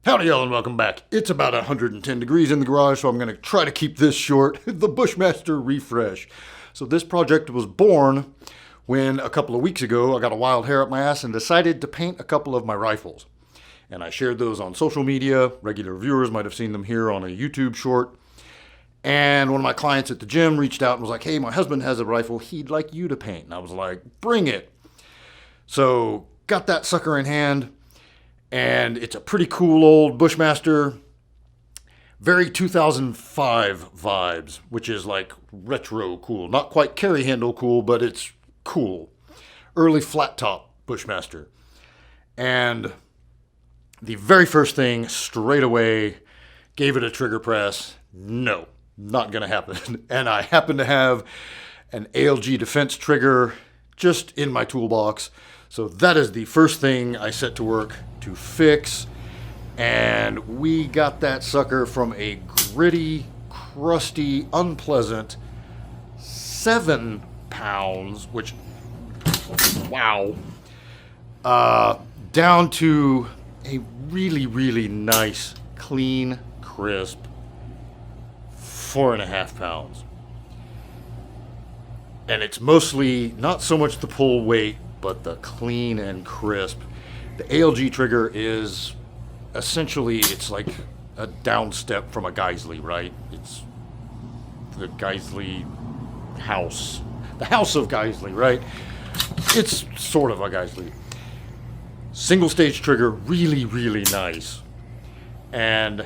Howdy y'all and welcome back. It's about 110 degrees in the garage, so I'm going to try to keep this short. The Bushmaster refresh. So this project was born when a couple of weeks ago I got a wild hair up my ass and decided to paint a couple of my rifles. And I shared those on social media. Regular viewers might have seen them here on a YouTube short. And one of my clients at the gym reached out and was like, hey, my husband has a rifle he'd like you to paint. And I was like, bring it. So got that sucker in hand. And it's a pretty cool old Bushmaster, very 2005 vibes, which is like retro cool. Not quite carry handle cool, but it's cool. Early flat top Bushmaster. And the very first thing, straight away, gave it a trigger press. No, not going to happen. And I happen to have an ALG defense trigger just in my toolbox. So that is the first thing I set to work to fix. And we got that sucker from a gritty, crusty, unpleasant 7 pounds, which, wow, down to a really, really nice, clean, crisp 4.5 pounds. And it's mostly not so much the pull weight, but the clean and crisp. The ALG trigger is essentially, it's like a down step from a Geisley, right? It's the Geisley house. The house of Geisley, right? It's sort of a Geisley. Single stage trigger, really, really nice. And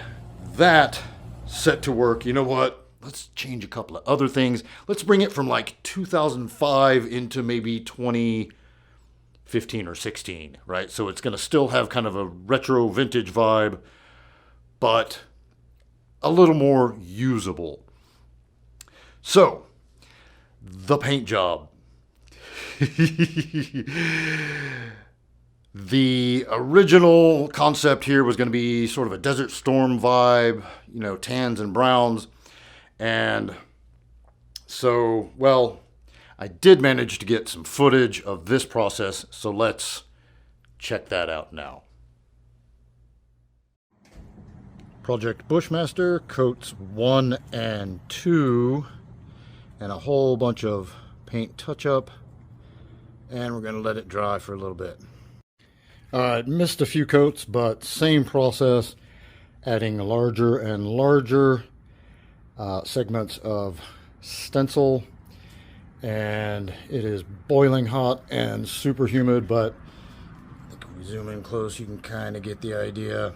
that set to work, you know what? Let's change a couple of other things. Let's bring it from like 2005 into maybe 2015 or 16, right? So it's going to still have kind of a retro vintage vibe, but a little more usable. So, the paint job. The original concept here was going to be sort of a Desert Storm vibe, you know, tans and browns. And so, well, I did manage to get some footage of this process, so let's check that out now. Project Bushmaster, coats 1 and 2, and a whole bunch of paint touch-up, and we're going to let it dry for a little bit. Alright, missed a few coats, but same process, adding larger and larger segments of stencil, and it is boiling hot and super humid, but if we zoom in close you can kind of get the idea.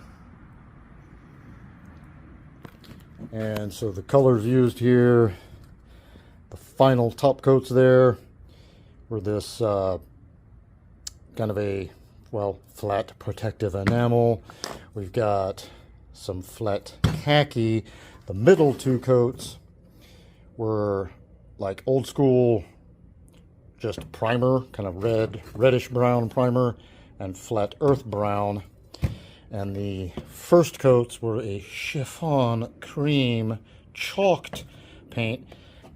And so the colors used here, the final top coats there were this kind of a, well, flat protective enamel. We've got some flat khaki. The middle 2 coats were like old school, just primer, kind of reddish brown primer, and flat earth brown. And the first coats were a chiffon cream chalked paint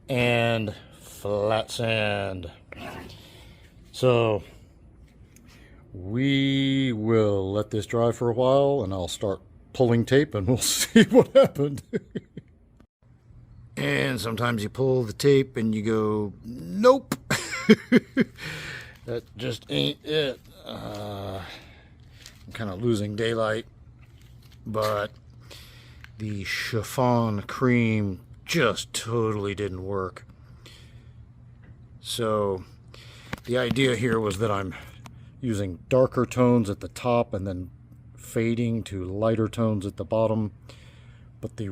and flat sand. So we will let this dry for a while, and I'll start pulling tape and we'll see what happened. And sometimes you pull the tape and you go, nope. That just ain't it. I'm kind of losing daylight, but the chiffon cream just totally didn't work. So the idea here was that I'm using darker tones at the top and then fading to lighter tones at the bottom, but the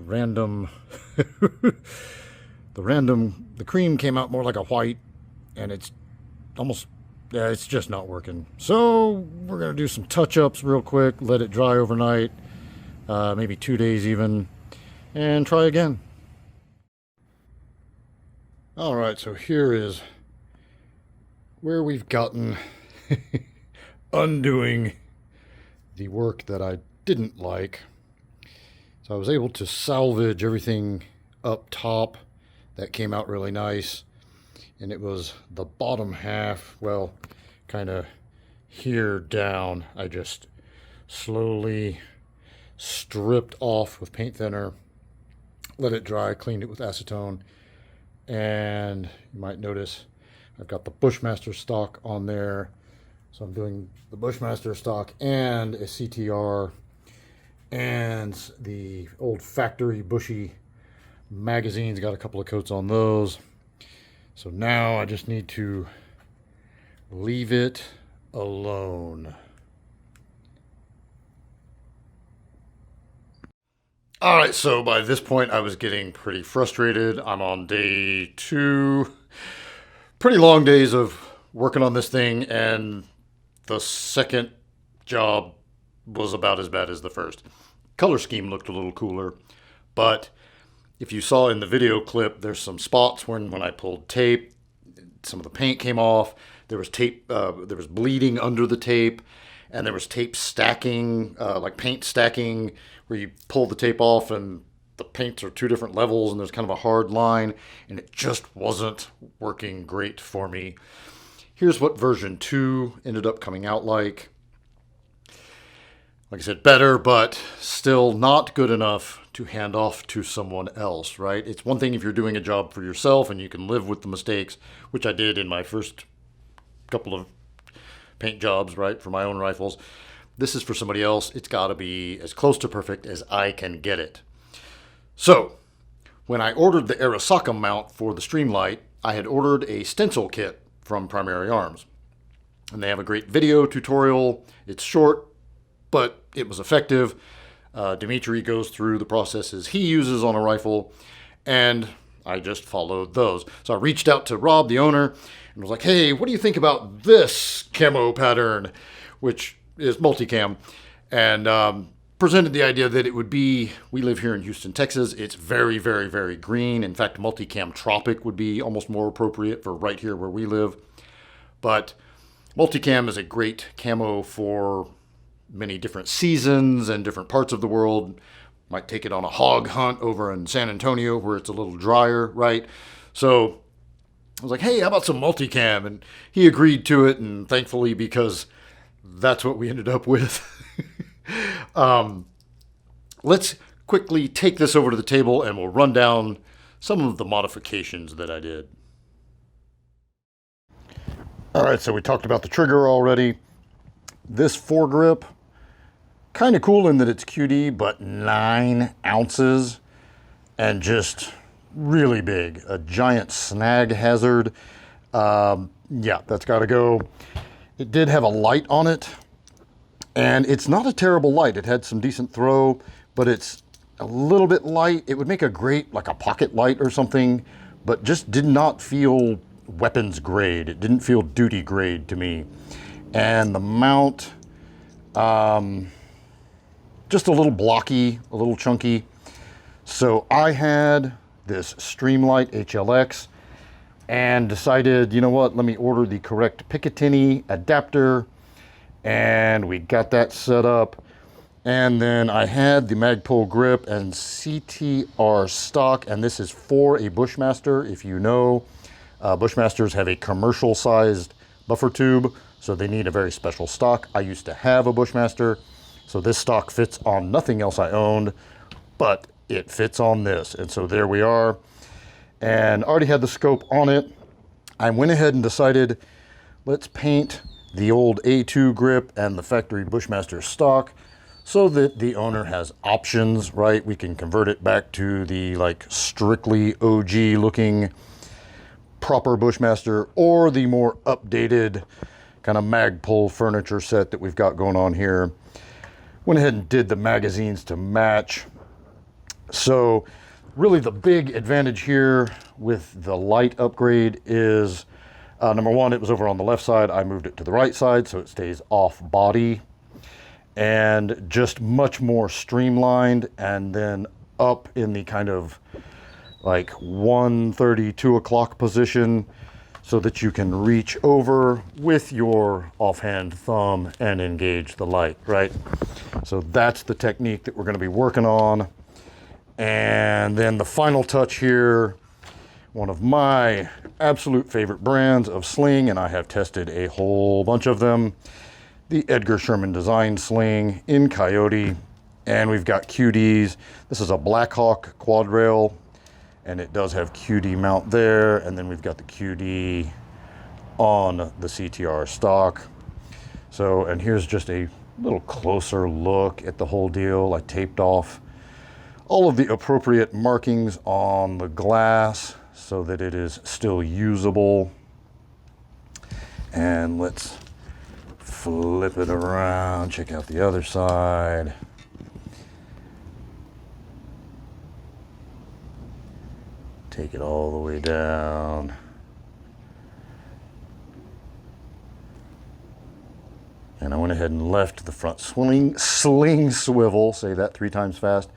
cream came out more like a white, and it's almost, yeah, it's just not working. So we're gonna do some touch-ups real quick, let it dry overnight, maybe 2 days even, and try again. All right, so here is where we've gotten undoing the work that I didn't like. So I was able to salvage everything up top. That came out really nice. And it was the bottom half, well, kind of here down. I just slowly stripped off with paint thinner, let it dry, cleaned it with acetone, and you might notice I've got the Bushmaster stock on there. So I'm doing the Bushmaster stock and a CTR and the old factory Bushy magazines. Got a couple of coats on those. So now I just need to leave it alone. All right, so by this point I was getting pretty frustrated. I'm on day 2. Pretty long days of working on this thing, and the second job was about as bad as the first. Color scheme looked a little cooler, but if you saw in the video clip, there's some spots when I pulled tape, some of the paint came off. There was tape, there was bleeding under the tape, and there was tape stacking, like paint stacking, where you pull the tape off and the paints are 2 different levels and there's kind of a hard line, and it just wasn't working great for me. Here's what version 2 ended up coming out like. Like I said, better, but still not good enough to hand off to someone else, right? It's one thing if you're doing a job for yourself and you can live with the mistakes, which I did in my first couple of paint jobs, right, for my own rifles. This is for somebody else. It's got to be as close to perfect as I can get it. So, when I ordered the Arasaka mount for the Streamlight, I had ordered a stencil kit from Primary Arms. And they have a great video tutorial. It's short, but it was effective. Dimitri goes through the processes he uses on a rifle, and I just followed those. So I reached out to Rob, the owner, and was like, hey, what do you think about this camo pattern, which is multicam, and presented the idea that it would be, we live here in Houston, Texas. It's very, very, very green. In fact, multicam tropic would be almost more appropriate for right here where we live. But multicam is a great camo for many different seasons and different parts of the world. Might take it on a hog hunt over in San Antonio where it's a little drier, right? So I was like, hey, how about some multicam? And he agreed to it, and thankfully, because that's what we ended up with. Let's quickly take this over to the table and we'll run down some of the modifications that I did. All right, so we talked about the trigger already. This foregrip, kind of cool in that it's QD, but 9 ounces and just really big. A giant snag hazard. Yeah, that's got to go. It did have a light on it, and it's not a terrible light. It had some decent throw, but it's a little bit light. It would make a great, like a pocket light or something, but just did not feel weapons grade. It didn't feel duty grade to me. And the mount, just a little blocky, a little chunky. So I had this Streamlight HLX and decided, you know what, let me order the correct Picatinny adapter, and we got that set up. And then I had the Magpul grip and CTR stock, and this is for a Bushmaster. If you know, Bushmasters have a commercial sized buffer tube, so they need a very special stock. I used to have a Bushmaster, so this stock fits on nothing else I owned, but it fits on this. And so there we are. And already had the scope on it. I went ahead and decided, let's paint the old A2 grip and the factory Bushmaster stock so that the owner has options, right? We can convert it back to the like strictly OG looking proper Bushmaster, or the more updated kind of Magpul furniture set that we've got going on here. Went ahead and did the magazines to match. So really the big advantage here with the light upgrade is, number one, it was over on the left side. I moved it to the right side so it stays off body, and just much more streamlined, and then up in the kind of like 1:30, 2 o'clock position so that you can reach over with your offhand thumb and engage the light, right? So that's the technique that we're going to be working on. And then the final touch here, one of my absolute favorite brands of sling, and I have tested a whole bunch of them, the Edgar Sherman design sling in Coyote. And we've got QDs. This is a Blackhawk quad rail, and it does have QD mount there. And then we've got the QD on the CTR stock. So, and here's just a little closer look at the whole deal. I taped off all of the appropriate markings on the glass so that it is still usable. And let's flip it around, check out the other side. Take it all the way down. And I went ahead and left the front sling swivel, say that 3 times fast.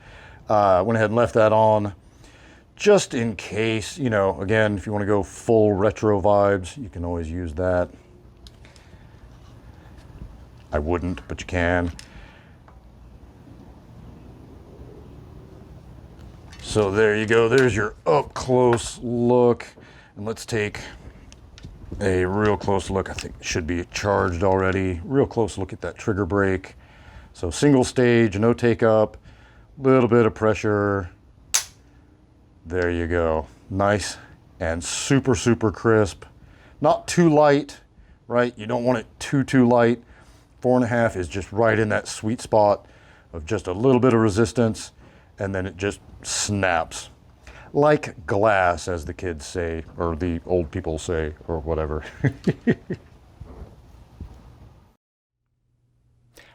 Went ahead and left that on just in case, you know, again, if you want to go full retro vibes, you can always use that. I wouldn't, but you can. So there you go. There's your up close look. And let's take a real close look. I think it should be charged already. Real close look at that trigger brake. So single stage, no take up, little bit of pressure. There you go. Nice and super, super crisp. Not too light, right? You don't want it too light. 4.5 is just right in that sweet spot of just a little bit of resistance, and then it just snaps. Like glass, as the kids say, or the old people say, or whatever.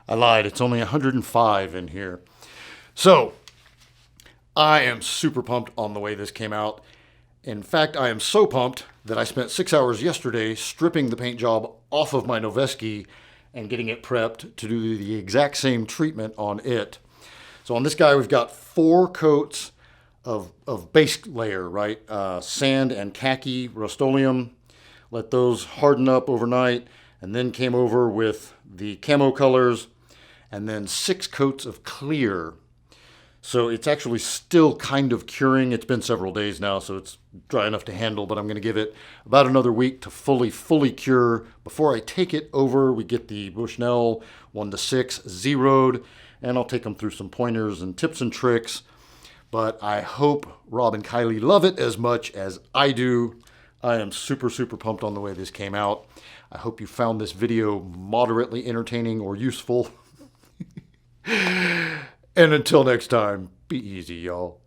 I lied, it's only 105 in here. So, I am super pumped on the way this came out. In fact, I am so pumped that I spent 6 hours yesterday stripping the paint job off of my Noveski and getting it prepped to do the exact same treatment on it. So on this guy, we've got 4 coats of base layer, right? Sand and khaki Rust-Oleum. Let those harden up overnight, and then came over with the camo colors, and then 6 coats of clear. So it's actually still kind of curing. It's been several days now, so it's dry enough to handle, but I'm going to give it about another week to fully cure. Before I take it over, we get the Bushnell 1-6 zeroed, and I'll take them through some pointers and tips and tricks. But I hope Rob and Kylie love it as much as I do. I am super pumped on the way this came out. I hope you found this video moderately entertaining or useful. And until next time, be easy, y'all.